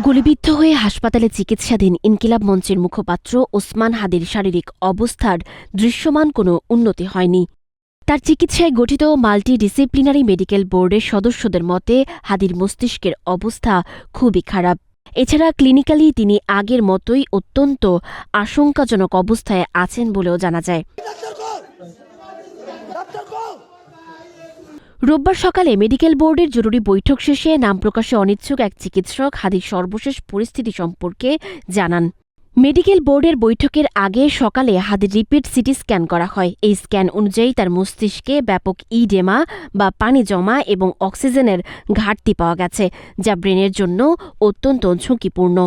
গুলিবিদ্ধ হয়ে হাসপাতালে চিকিৎসাধীন ইনকিলাব মঞ্চের মুখপাত্র ওসমান হাদির শারীরিক অবস্থার দৃশ্যমান কোনো উন্নতি হয়নি। তার চিকিৎসায় গঠিত মাল্টিডিসিপ্লিনারি মেডিকেল বোর্ডের সদস্যদের মতে হাদির মস্তিষ্কের অবস্থা খুবই খারাপ। এছাড়া ক্লিনিক্যালি তিনি আগের মতোই অত্যন্ত আশঙ্কাজনক অবস্থায় আছেন বলেও জানা যায়। রোববার সকালে মেডিকেল বোর্ডের জরুরি বৈঠক শেষে নাম প্রকাশে অনিচ্ছুক এক চিকিৎসক হাদির সর্বশেষ পরিস্থিতি সম্পর্কে জানান। মেডিকেল বোর্ডের বৈঠকের আগে সকালে হাদির রিপিট সিটি স্ক্যান করা হয়। এই স্ক্যান অনুযায়ী তার মস্তিষ্কে ব্যাপক ইডেমা বা পানি জমা এবং অক্সিজেনের ঘাটতি পাওয়া গেছে, যা ব্রেনের জন্য অত্যন্ত ঝুঁকিপূর্ণ।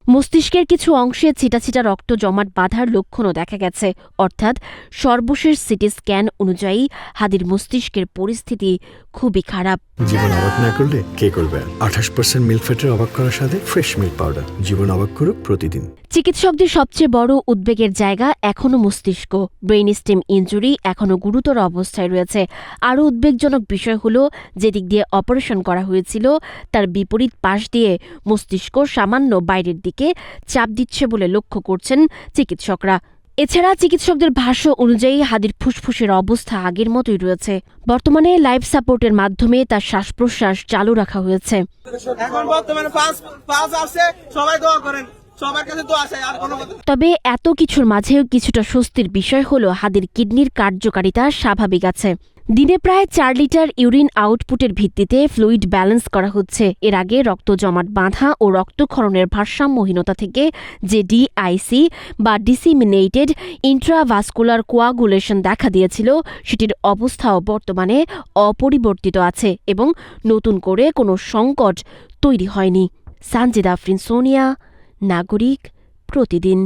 মস্তিষ্কের কিছু অংশে ছিটা রক্ত জমাট বাঁধার লক্ষণও দেখা গেছে, অর্থাৎ সর্বশেষ সিটি স্ক্যান অনুযায়ী হাদির মস্তিষ্কের পরিস্থিতি খুবই খারাপ। জীবন অবাক না করলে কে করবে? 28% মিল্ক ফ্যাটের অবাক করার সাথে ফ্রেশ মিল্ক পাউডার। জীবন অবাক করুক প্রতিদিন। চিকিৎসকদের সবচেয়ে বড় উদ্বেগের জায়গা এখনও মস্তিষ্ক। ব্রেইন স্টেম ইনজুরি এখনও গুরুতর অবস্থায় রয়েছে। আরও উদ্বেগজনক বিষয় হল, যেদিক দিয়ে অপারেশন করা হয়েছিল তার বিপরীত পাশ দিয়ে মস্তিষ্ক সামান্য বাইরের দিকে চাপ দিচ্ছে বলে লক্ষ্য করছেন চিকিৎসকরা। এছাড়া চিকিৎসকদের ভাষ্য অনুযায়ী হাদির ফুসফুসের অবস্থা আগের মতোই রয়েছে। বর্তমানে লাইফ সাপোর্টের মাধ্যমে তার শ্বাস প্রশ্বাস চালু রাখা হয়েছে। তবে এত কিছুর মাঝেও কিছুটা স্বস্তির বিষয় হল হাদির কিডনির কার্যকারিতা স্বাভাবিক আছে। দিনে প্রায় 4 লিটার ইউরিন আউটপুটের ভিত্তিতে ফ্লুইড ব্যালেন্স করা হচ্ছে। এর আগে রক্ত জমাট বাঁধা ও রক্তক্ষরণের ভারসাম্যহীনতা থেকে যে ডিআইসি বা ডিসিমিনেটেড ইন্ট্রাভাস্কুলার কোয়াগুলেশন দেখা দিয়েছিল, সেটির অবস্থাও বর্তমানে অপরিবর্তিত আছে এবং নতুন করে কোনো সংকট তৈরি হয়নি। সানজিদা আফরিন, সোনিয়া, নাগরিক, প্রতিদিন।